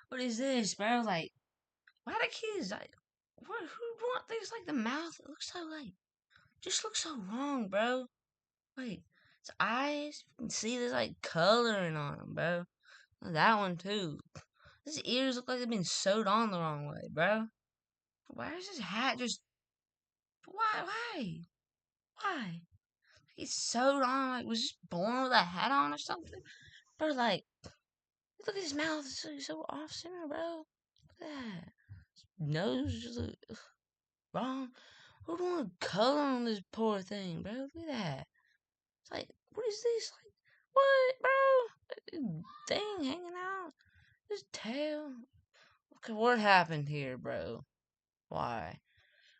What is this, bro? Like, why the kids like? What? Who want this? Like the mouth? It looks so like, just looks so wrong, bro. Wait, his eyes. You can see there's like coloring on them, bro. That one too. His ears look like they've been sewed on the wrong way, bro. Why is his hat just? Why? Why? Why? He's sewed on. Like, was just born with a hat on or something, bro. Like, look at his mouth. It's so off center, bro. Look at that. Nose just look wrong. Who'd want to color on this poor thing, bro? Look at that. It's like, what is this? Like, what, bro? Thing hanging out. His tail. Okay, what happened here, bro? Why?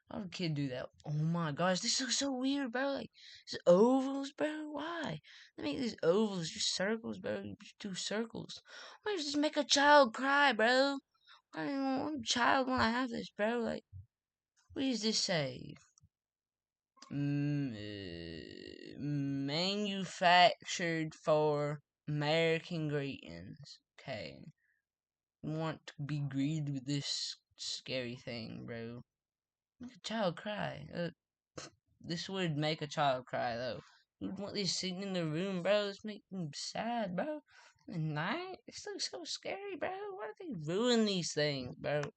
Why would a kid do that? Oh my gosh, this looks so weird, bro. Like, these ovals, bro. Why? They make these ovals just circles, bro. You just do circles. Why does this make a child cry, bro? Why do one child want to have this, bro? Like, what does this say? Manufactured for American greetings. Okay. You want to be greeted with this scary thing, bro. Make a child cry. This would make a child cry, though. Who'd want this sitting in the room, bro? This make them sad, bro. At night? This looks so scary, bro. Why do they ruin these things, bro?